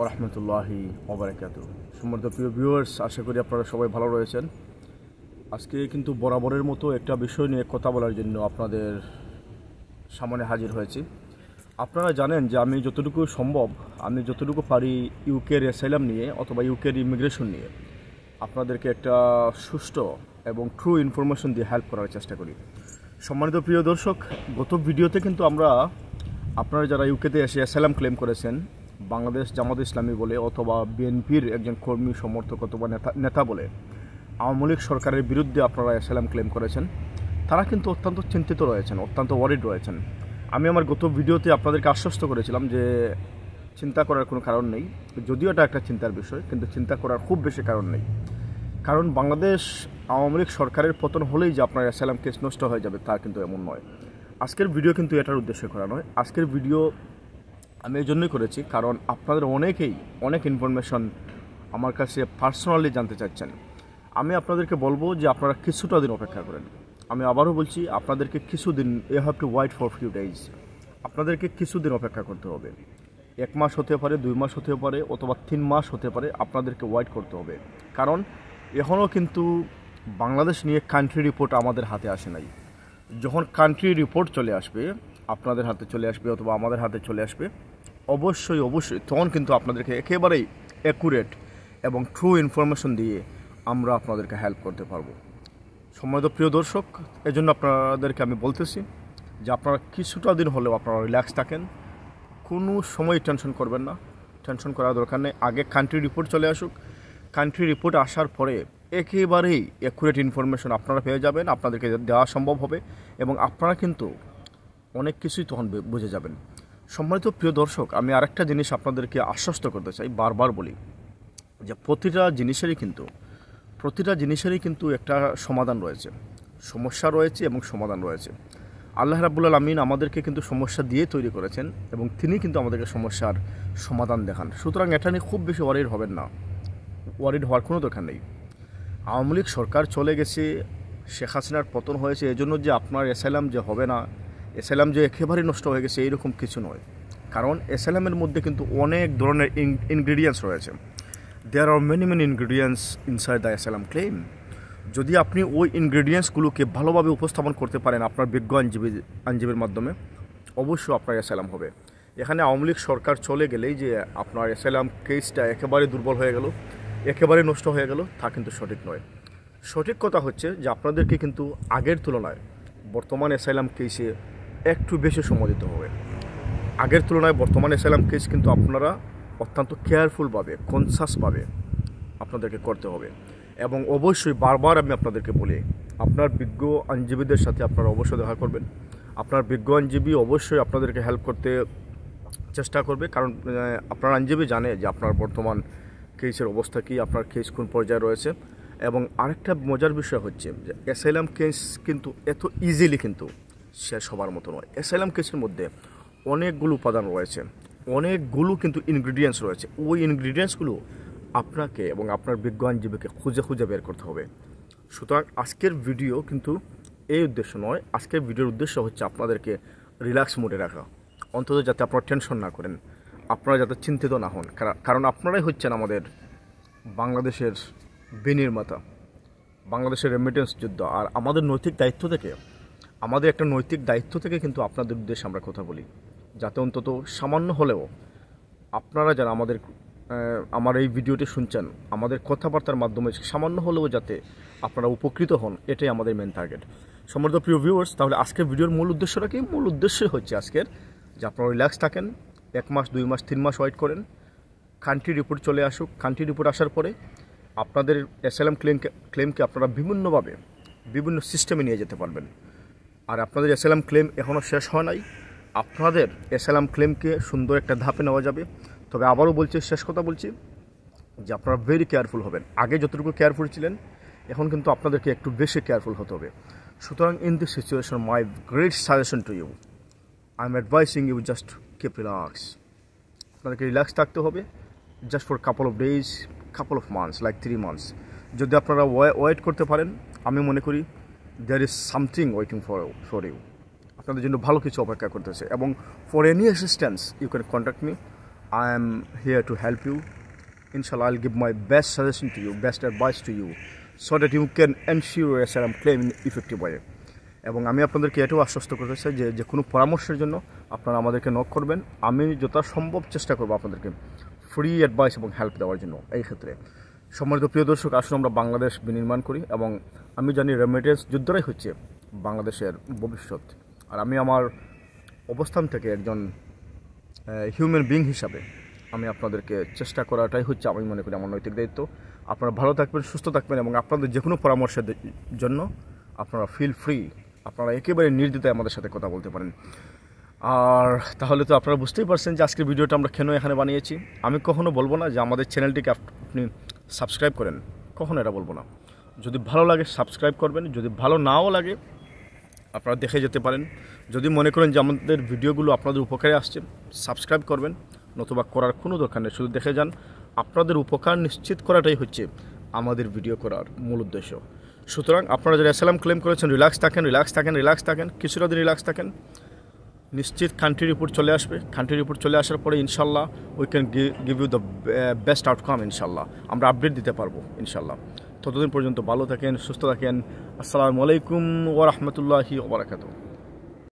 ওরহমতুল্লাহি ওবারাকাতুহু। সম্মানিত প্রিয় ভিউয়ার্স, আশা করি আপনারা সবাই ভালো রয়েছেন। আজকে কিন্তু বরাবরের মতো একটা বিষয় নিয়ে কথা বলার জন্য আপনাদের সামনে হাজির হয়েছি। আপনারা জানেন যে আমি যতটুকু পারি ইউকের অ্যাসাইলাম নিয়ে অথবা ইউকের ইমিগ্রেশন নিয়ে আপনাদেরকে একটা সুষ্ঠু এবং ট্রু ইনফরমেশন দিয়ে হেল্প করার চেষ্টা করি। সম্মানিত প্রিয় দর্শক, গত ভিডিওতে কিন্তু আপনারা যারা ইউকেতে এসে অ্যাসাইলাম ক্লেম করেছেন বাংলাদেশ জামাত ইসলামী বলে অথবা বিএনপির একজন কর্মী সমর্থক অথবা নেতা বলে আওয়ামী লীগ সরকারের বিরুদ্ধে আপনারা অ্যাসাইলাম ক্লেম করেছেন, তারা কিন্তু অত্যন্ত চিন্তিত রয়েছেন, অত্যন্ত ওয়ারিড রয়েছেন। আমি আমার গত ভিডিওতে আপনাদেরকে আশ্বস্ত করেছিলাম যে চিন্তা করার কোনো কারণ নেই, যদিও এটা একটা চিন্তার বিষয়, কিন্তু চিন্তা করার খুব বেশি কারণ নেই। কারণ বাংলাদেশ আওয়ামী লীগ সরকারের পতন হলেই যে আপনার অ্যাসাইলাম কেস নষ্ট হয়ে যাবে তা কিন্তু এমন নয়। আজকের ভিডিও কিন্তু এটার উদ্দেশ্যে করা নয়। আজকের ভিডিও আমি এই জন্যই করেছি কারণ আপনাদের অনেক ইনফরমেশন আমার কাছে পার্সোনালি জানতে চাচ্ছেন। আমি আপনাদেরকে বলবো যে আপনারা কিছুটা দিন অপেক্ষা করেন। আমি আবারও বলছি, আপনাদেরকে কিছুদিন, you have to wait for few days. আপনাদেরকে কিছুদিন অপেক্ষা করতে হবে। 1 মাস হতে পারে, 2 মাস হতে পারে, অথবা 3 মাস হতে পারে। আপনাদেরকে ওয়েট করতে হবে, কারণ এখনও কিন্তু বাংলাদেশ নিয়ে কান্ট্রি রিপোর্ট আমাদের হাতে আসে নাই। যখন কান্ট্রি রিপোর্ট চলে আসবে, আপনাদের হাতে চলে আসবে অথবা আমাদের হাতে চলে আসবে, অবশ্যই তখন কিন্তু আপনাদেরকে একেবারেই অ্যাকুরেট এবং ট্রু ইনফরমেশন দিয়ে আমরা আপনাদেরকে হেল্প করতে পারবো। সম্মানিত প্রিয় দর্শক, এজন্য আপনাদেরকে আমি বলতেছি যে আপনারা কিছুটা দিন হলেও আপনারা রিল্যাক্স থাকেন, কোনো সময় টেনশন করবেন না, টেনশন করার দরকার নেই। আগে কান্ট্রি রিপোর্ট চলে আসুক, কান্ট্রি রিপোর্ট আসার পরে একেবারেই অ্যাকুরেট ইনফরমেশন আপনারা পেয়ে যাবেন, আপনাদেরকে দেওয়া সম্ভব হবে এবং আপনারা কিন্তু অনেক কিছুই তখন বুঝে যাবেন। সম্মানিত প্রিয় দর্শক, আমি আরেকটা জিনিস আপনাদেরকে আশ্বস্ত করতে চাই, বারবার বলি যে প্রতিটা জিনিসেরই কিন্তু একটা সমাধান রয়েছে, সমস্যা রয়েছে এবং সমাধান রয়েছে। আল্লাহ রাব্বুল আলামিন আমাদেরকে কিন্তু সমস্যা দিয়ে তৈরি করেছেন এবং তিনি কিন্তু আমাদেরকে সমস্যার সমাধান দেখান। সুতরাং এটা নিয়ে খুব বেশি ওয়ারিড হবেন না, ওয়ারিড হওয়ার কোনো দরকার নেই। আওয়ামী লীগ সরকার চলে গেছে, শেখ হাসিনার পতন হয়েছে, এজন্য যে আপনার অ্যাসাইলাম যে হবে না, অ্যাসাইলাম যে একেবারেই নষ্ট হয়ে গেছে এইরকম কিছু নয়। কারণ অ্যাসাইলামের মধ্যে কিন্তু অনেক ধরনের ইনগ্রিডিয়েন্টস রয়েছে। There are many ingredients inside the asylum claim. যদি আপনি ওই ইনগ্রিডিয়েন্টসগুলোকে ভালোভাবে উপস্থাপন করতে পারেন আপনার বিজ্ঞ আইনজীবীর মাধ্যমে, অবশ্যই আপনার অ্যাসাইলাম হবে। এখানে আওয়ামী লীগ সরকার চলে গেলেই যে আপনার অ্যাসাইলাম কেসটা একেবারে দুর্বল হয়ে গেল, একেবারে নষ্ট হয়ে গেল, তা কিন্তু সঠিক নয়। সঠিক কথা হচ্ছে যে আপনাদেরকে কিন্তু আগের তুলনায় বর্তমান অ্যাসাইলাম কেসে একটু বেশি সময় দিতে হবে। আগের তুলনায় বর্তমান অ্যাসাইলাম কেস কিন্তু আপনারা অত্যন্ত কেয়ারফুলভাবে, কনসাসভাবে আপনাদেরকে করতে হবে। এবং অবশ্যই বারবার আমি আপনাদেরকে বলি, আপনার বিজ্ঞ আইনজীবীদের সাথে আপনারা অবশ্যই দেখা করবেন। আপনার বিজ্ঞ আইনজীবী অবশ্যই আপনাদেরকে হেল্প করতে চেষ্টা করবে, কারণ আপনার আইনজীবী জানে যে আপনার বর্তমান কেসের অবস্থা কী, আপনার কেস কোন পর্যায়ে রয়েছে। এবং আরেকটা মজার বিষয় হচ্ছে যে অ্যাসাইলাম কেস কিন্তু এত ইজিলি কিন্তু শেষ হবার মতো নয়। অ্যাসাইলাম কেসের মধ্যে অনেকগুলো উপাদান রয়েছে, অনেকগুলো কিন্তু ইনগ্রিডিয়েন্টস রয়েছে। ওই ইনগ্রিডিয়েন্টসগুলো আপনাকে এবং আপনার বিজ্ঞ আইনজীবীকে খুঁজে বের করতে হবে। সুতরাং আজকের ভিডিও কিন্তু এই উদ্দেশ্য নয়। আজকের ভিডিওর উদ্দেশ্য হচ্ছে আপনাদেরকে রিল্যাক্স মোডে রাখা, অন্তত যাতে আপনারা টেনশন না করেন, আপনারা যাতে চিন্তিত না হন। কারণ আপনারাই হচ্ছেন আমাদের বাংলাদেশের বিনির্মাতা, বাংলাদেশের রেমিটেন্স যুদ্ধ। আর আমাদের একটা নৈতিক দায়িত্ব থেকে কিন্তু আপনাদের উদ্দেশ্যে আমরা কথা বলি, যাতে অন্তত সামান্য হলেও আপনারা যারা আমার এই ভিডিওটি শুনছেন, আমাদের কথাবার্তার মাধ্যমে সামান্য হলেও যাতে আপনারা উপকৃত হন, এটাই আমাদের মেন টার্গেট। সম্মানিত প্রিয় ভিউয়ার্স, তাহলে আজকের ভিডিওর মূল উদ্দেশ্যটা কি? মূল উদ্দেশ্যই হচ্ছে আজকের যে আপনারা রিল্যাক্স থাকেন, 1 মাস, 2 মাস, 3 মাস ওয়েট করেন, কান্ট্রি রিপোর্ট চলে আসুক। কান্ট্রি রিপোর্ট আসার পরে আপনাদের অ্যাসাইলাম ক্লেমকে আপনারা বিভিন্ন সিস্টেমে নিয়ে যেতে পারবেন। আর আপনাদের অ্যাসাইলাম ক্লেম এখনও শেষ হয় নাই, আপনাদের অ্যাসাইলাম ক্লেমকে সুন্দর একটা ধাপে নেওয়া যাবে। তবে আবারও বলছি, শেষ কথা বলছি যে আপনারা ভেরি কেয়ারফুল হবেন। আগে যতটুকু কেয়ারফুল ছিলেন, এখন কিন্তু আপনাদেরকে একটু বেশি কেয়ারফুল হতে হবে। সুতরাং in this situation, my great suggestion to you, I am advising you just keep relax. আপনাদেরকে রিল্যাক্স থাকতে হবে just for couple of days, couple of months, like 3 months. যদি আপনারা ওয়েট করতে পারেন, আমি মনে করি there is something waiting for you. আপনাদের জন্য ভালো কিছু অপেক্ষা করতেছে। এবং for any assistance you can contact me. I am here to help you. Inshallah, I'll give my best suggestion to you, best advice to you, so that you can ensure your asylum claim in effective way. এবং আমি আপনাদেরকে এটাও আশ্বস্ত করতে চাই যে কোনো পরামর্শের জন্য আপনারা আমাদেরকে নক করবেন। আমি যথাসম্ভব চেষ্টা করব আপনাদেরকে ফ্রি অ্যাডভাইস এবং হেল্প দেওয়ার জন্য। এই ক্ষেত্রে সম্মানিত প্রিয় দর্শক, আসুন আমরা বাংলাদেশ বিনির্মাণ করি। এবং আমি জানি রেমিটেন্স যুদ্ধটাই হচ্ছে বাংলাদেশের ভবিষ্যৎ। আর আমি আমার অবস্থান থেকে একজন হিউম্যান বিং হিসাবে আমি আপনাদেরকে চেষ্টা করাটাই হচ্ছে, আমি মনে করি, আমার নৈতিক দায়িত্ব। আপনারা ভালো থাকবেন, সুস্থ থাকবেন, এবং আপনাদের যে কোনো পরামর্শের জন্য আপনারা ফিল ফ্রি, আপনারা একেবারে নির্দ্বিধায় আমাদের সাথে কথা বলতে পারেন। আর তাহলে তো আপনারা বুঝতেই পারছেন যে আজকের ভিডিওটা আমরা কেন এখানে বানিয়েছি। আমি কখনো বলবো না যে আমাদের চ্যানেলটিকে আপনি সাবস্ক্রাইব করেন, কখনো এটা বলবো না। যদি ভালো লাগে সাবস্ক্রাইব করবেন, যদি ভালো নাও লাগে আপনারা দেখে যেতে পারেন। যদি মনে করেন যে আমাদের ভিডিওগুলো আপনাদের উপকারে আসছে, সাবস্ক্রাইব করবেন, নতুবা করার কোনো দরকার নেই, শুধু দেখে যান। আপনাদের উপকার নিশ্চিত করাটাই হচ্ছে আমাদের ভিডিও করার মূল উদ্দেশ্য। সুতরাং আপনারা যারা অ্যাসাইলাম ক্লেম করেছেন, রিল্যাক্স থাকেন, কিছুটা দিন রিল্যাক্স থাকেন। নিশ্চিত কান্ট্রি রিপোর্ট চলে আসবে। কান্ট্রি রিপোর্ট চলে আসার পরে ইনশাল্লাহ we can give you the best outcome. ইনশাল্লাহ আমরা আপডেট দিতে পারবো ইনশাল্লাহ। ততদিন পর্যন্ত ভালো থাকেন, সুস্থ থাকেন। আসসালামু আলাইকুম ওয়া রাহমাতুল্লাহি ওয়া বারাকাতুহু।